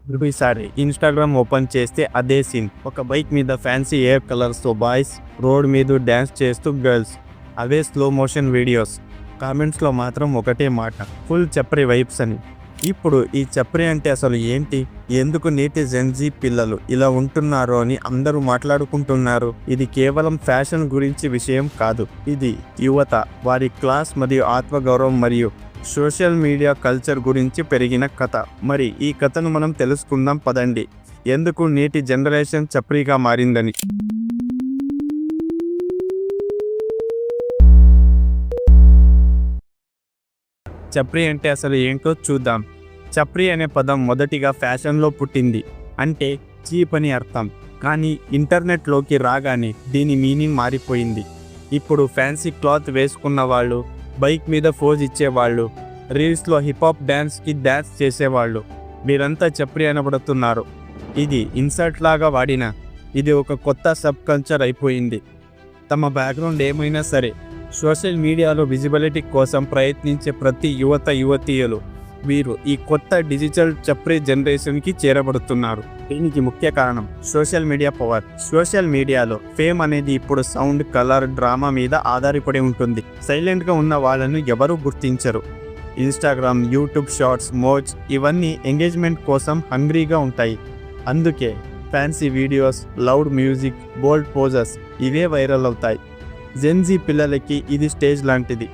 ఈసారి Instagram open చేస్తే అదే సీన్. ఒక బైక్ మీద ఫ్యాన్సీ ఎయిర్ కలర్స్తో బాయ్స్, రోడ్ మీద డ్యాన్స్ చేస్తూ గర్ల్స్, అవే స్లో మోషన్ వీడియోస్. కామెంట్స్లో మాత్రం ఒకటే మాట, ఫుల్ చప్రి వైబ్స్ అని. ఇప్పుడు ఈ చప్రి అంటే అసలు ఏంటి, ఎందుకు నేటి జెన్జీ పిల్లలు ఇలా ఉంటున్నారో అని అందరూ మాట్లాడుకుంటున్నారు. ఇది కేవలం ఫ్యాషన్ గురించి విషయం కాదు, ఇది యువత, వారి క్లాస్ మరియు ఆత్మగౌరవం మరియు సోషల్ మీడియా కల్చర్ గురించి పెరిగిన కథ. మరి ఈ కథను మనం తెలుసుకుందాం పదండి, ఎందుకు నేటి జనరేషన్ చప్రీగా మారిందని. చప్రీ అంటే అసలు ఏంటో చూద్దాం. చప్రీ అనే పదం మొదటిగా ఫ్యాషన్లో పుట్టింది, అంటే చీప్ అని అర్థం. కానీ ఇంటర్నెట్లోకి రాగానే దీని మీనింగ్ మారిపోయింది. ఇప్పుడు ఫ్యాన్సీ క్లాత్ వేసుకున్న వాళ్ళు, బైక్ మీద ఫోజ్ ఇచ్చేవాళ్ళు, రీల్స్లో హిప్హాప్ డ్యాన్స్కి డ్యాన్స్ చేసేవాళ్ళు, వీరంతా చప్రీ అనబడుతున్నారు. ఇది ఇన్సర్ట్ లాగా వాడిన ఇది ఒక కొత్త సబ్ కల్చర్ అయిపోయింది. తమ బ్యాక్గ్రౌండ్ ఏమైనా సరే సోషల్ మీడియాలో విజిబిలిటీ కోసం ప్రయత్నించే ప్రతి యువతీయులు వీరు ఈ కొత్త డిజిటల్ చప్రీ జనరేషన్కి చేరబడుతున్నారు. దీనికి ముఖ్య కారణం సోషల్ మీడియా పవర్. సోషల్ మీడియాలో ఫేమ్ అనేది ఇప్పుడు సౌండ్, కలర్, డ్రామా మీద ఆధారపడి ఉంటుంది. సైలెంట్గా ఉన్న వాళ్ళను ఎవరూ గుర్తించరు. ఇన్స్టాగ్రామ్, యూట్యూబ్ షార్ట్స్, మోజ్ ఇవన్నీ ఎంగేజ్మెంట్ కోసం హంగ్రీగా ఉంటాయి. అందుకే ఫ్యాన్సీ వీడియోస్, లౌడ్ మ్యూజిక్, బోల్డ్ పోజెస్ ఇవే వైరల్ అవుతాయి. జెన్జీ పిల్లలకి ఇది స్టేజ్ లాంటిది.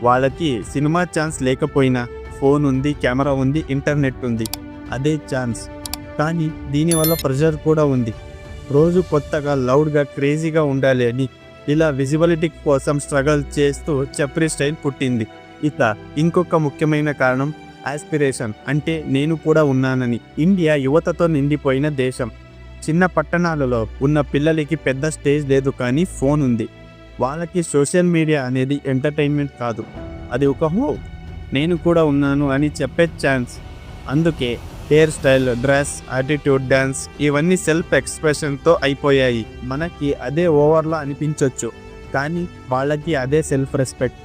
వాళ్ళకి సినిమా ఛాన్స్ లేకపోయినా ఫోన్ ఉంది, కెమెరా ఉంది, ఇంటర్నెట్ ఉంది, అదే ఛాన్స్. కానీ దీనివల్ల ప్రెషర్ కూడా ఉంది. రోజు కొత్తగా, లౌడ్గా, క్రేజీగా ఉండాలి అని ఇలా విజిబిలిటీ కోసం స్ట్రగల్ చేస్తూ చప్రీ స్టైల్ పుట్టింది. ఇక ఇంకొక ముఖ్యమైన కారణం ఆస్పిరేషన్, అంటే నేను కూడా ఉన్నానని. ఇండియా యువతతో నిండిపోయిన దేశం. చిన్న పట్టణాలలో ఉన్న పిల్లలకి పెద్ద స్టేజ్ లేదు, కానీ ఫోన్ ఉంది. వాళ్ళకి సోషల్ మీడియా అనేది ఎంటర్టైన్మెంట్ కాదు, అది ఒక హోప్. నేను కూడా ఉన్నాను అని చెప్పే ఛాన్స్. అందుకే hair style, dress, attitude, dance ఇవన్నీ సెల్ఫ్ ఎక్స్ప్రెషన్తో అయిపోయాయి. మనకి అదే ఓవర్లా అనిపించవచ్చు, కానీ వాళ్ళకి అదే సెల్ఫ్ రెస్పెక్ట్.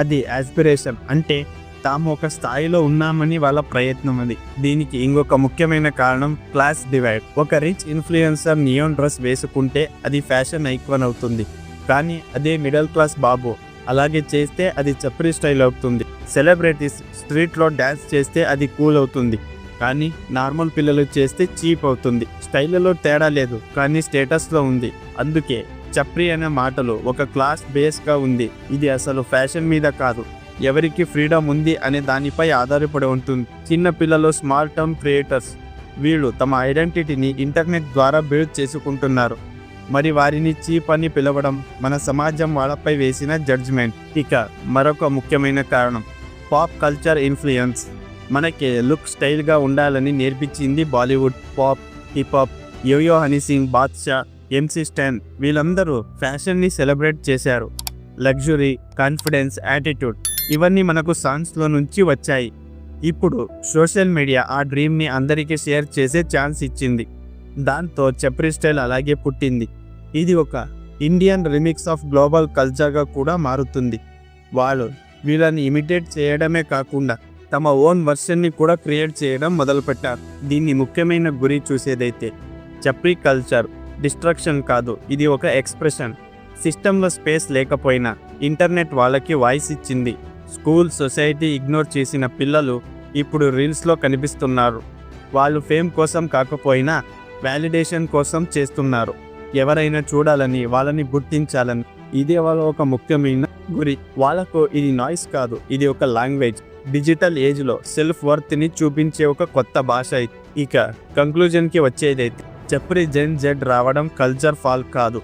అది ఆస్పిరేషన్, అంటే తాము ఒక స్థాయిలో ఉన్నామని వాళ్ళ ప్రయత్నం. అది దీనికి ఇంకొక ముఖ్యమైన కారణం క్లాస్ డివైడ్. ఒక రిచ్ ఇన్ఫ్లుయెన్సర్ నియాన్ డ్రెస్ వేసుకుంటే అది ఫ్యాషన్ ఐకాన్ అవుతుంది, కానీ అదే మిడిల్ క్లాస్ బాబు అలాగే చేస్తే అది చప్రీ స్టైల్ అవుతుంది. సెలబ్రిటీస్ స్ట్రీట్లో డ్యాన్స్ చేస్తే అది కూల్ అవుతుంది, కానీ నార్మల్ పిల్లలు చేస్తే చీప్ అవుతుంది. స్టైల్లో తేడా లేదు, కానీ స్టేటస్లో ఉంది. అందుకే చప్రీ అనే మాటలు ఒక క్లాస్ బేస్గా ఉంది. ఇది అసలు ఫ్యాషన్ మీద కాదు, ఎవరికి ఫ్రీడమ్ ఉంది అనే దానిపై ఆధారపడి ఉంటుంది. చిన్న పిల్లలు, స్మాల్ టర్మ్ క్రియేటర్స్, వీళ్ళు తమ ఐడెంటిటీని ఇంటర్నెట్ ద్వారా బిల్డ్ చేసుకుంటున్నారు. మరి వారిని చీప్ అని పిలవడం మన సమాజం వాళ్ళపై వేసిన జడ్జ్మెంట్. ఇక మరొక ముఖ్యమైన కారణం పాప్ కల్చర్ ఇన్ఫ్లుయెన్స్. మనకి లుక్ స్టైల్గా ఉండాలని నేర్పించింది Bollywood, pop, hip hop. Yo yo Honey Singh, Badshah, MC Stan వీళ్ళందరూ ఫ్యాషన్ని సెలబ్రేట్ చేశారు. లగ్జరీ, కాన్ఫిడెన్స్, యాటిట్యూడ్ ఇవన్నీ మనకు సాంగ్స్లో నుంచి వచ్చాయి. ఇప్పుడు సోషల్ మీడియా ఆ డ్రీమ్ని అందరికీ షేర్ చేసే ఛాన్స్ ఇచ్చింది. దాంతో చప్రీ స్టైల్ అలాగే పుట్టింది. ఇది ఒక ఇండియన్ రిమిక్స్ ఆఫ్ గ్లోబల్ కల్చర్గా కూడా మారుతుంది. వాళ్ళు వీళ్ళని ఇమిటేట్ చేయడమే కాకుండా తమ ఓన్ వర్షన్ని కూడా క్రియేట్ చేయడం మొదలుపెట్టారు. దీన్ని ముఖ్యమైన గురి చూసేదైతే చప్రీ కల్చర్ డిస్ట్రక్షన్ కాదు, ఇది ఒక ఎక్స్ప్రెషన్. సిస్టంలో స్పేస్ లేకపోయినా ఇంటర్నెట్ వాళ్ళకి వాయిస్ ఇచ్చింది. స్కూల్, సొసైటీ ఇగ్నోర్ చేసిన పిల్లలు ఇప్పుడు రీల్స్లో కనిపిస్తున్నారు. వాళ్ళు ఫేమ్ కోసం కాకపోయినా వ్యాలిడేషన్ కోసం చేస్తున్నారు. ఎవరైనా చూడాలని, వాళ్ళని గుర్తించాలని. ఇదే వాళ్ళ ఒక ముఖ్యమైన గురి. వాళ్ళకు ఇది నాయిస్ కాదు, ఇది ఒక లాంగ్వేజ్. డిజిటల్ ఏజ్లో సెల్ఫ్ వర్త్ని చూపించే ఒక కొత్త భాష. ఇక కంక్లూజన్కి వచ్చేదైతే చప్రీ జెన్ జెడ్ రావడం కల్చర్ ఫాల్ కాదు,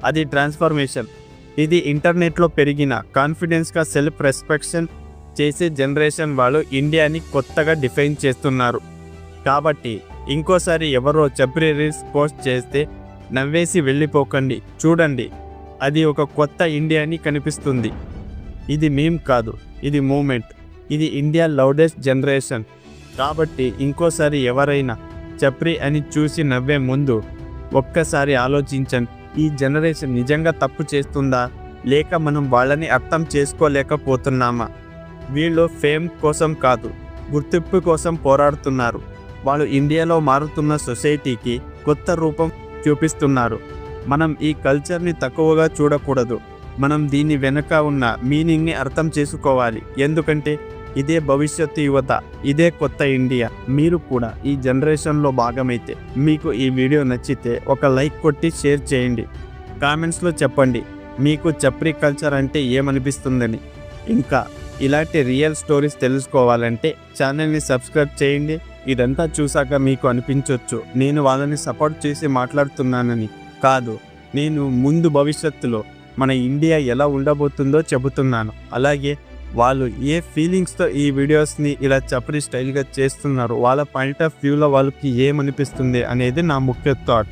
అది ట్రాన్స్ఫర్మేషన్. ఇది ఇంటర్నెట్లో పెరిగిన కాన్ఫిడెన్స్గా సెల్ఫ్ రెస్పెక్షన్ చేసే జనరేషన్ వాళ్ళు ఇండియాని కొత్తగా డిఫైన్ చేస్తున్నారు. కాబట్టి ఇంకోసారి ఎవరో చప్రీ రీల్స్ పోస్ట్ చేస్తే నవ్వేసి వెళ్ళిపోకండి, చూడండి, అది ఒక కొత్త ఇండియాని కనిపిస్తుంది. ఇది మీమ్ కాదు, ఇది మూమెంట్. ఇది ఇండియా లౌడెస్ట్ జనరేషన్. కాబట్టి ఇంకోసారి ఎవరైనా చప్రీ అని చూసి నవ్వే ముందు ఒక్కసారి ఆలోచించండి, ఈ జనరేషన్ నిజంగా తప్పు చేస్తుందా, లేక మనం వాళ్ళని అర్థం చేసుకోలేకపోతున్నామా? వీళ్ళు ఫేమ్ కోసం కాదు, గుర్తింపు కోసం పోరాడుతున్నారు. వాళ్ళు ఇండియాలో మారుతున్న సొసైటీకి కొత్త రూపం చూపిస్తున్నారు. మనం ఈ కల్చర్ని తక్కువగా చూడకూడదు. మనం దీని వెనుక ఉన్న మీనింగ్ని అర్థం చేసుకోవాలి. ఎందుకంటే ఇదే భవిష్యత్తు యువత, ఇదే కొత్త ఇండియా. మీరు కూడా ఈ జనరేషన్లో భాగమైతే మీకు ఈ వీడియో నచ్చితే ఒక లైక్ కొట్టి షేర్ చేయండి. కామెంట్స్లో చెప్పండి మీకు చప్రీ కల్చర్ అంటే ఏమనిపిస్తుందని. ఇంకా ఇలాంటి రియల్ స్టోరీస్ తెలుసుకోవాలంటే ఛానల్ని సబ్స్క్రైబ్ చేయండి. ఇదంతా చూసాక మీకు అనిపించవచ్చు నేను వాళ్ళని సపోర్ట్ చేసి మాట్లాడుతున్నానని. కాదు, నేను ముందు భవిష్యత్తులో మన ఇండియా ఎలా ఉండబోతుందో చెబుతున్నాను. అలాగే వాళ్ళు ఏ ఫీలింగ్స్తో ఈ వీడియోస్ని ఇలా చప్రీ స్టైల్గా చేస్తున్నారు, వాళ్ళ పాయింట్ ఆఫ్ వ్యూలో వాళ్ళకి ఏమనిపిస్తుంది అనేది నా ముఖ్య థాట్.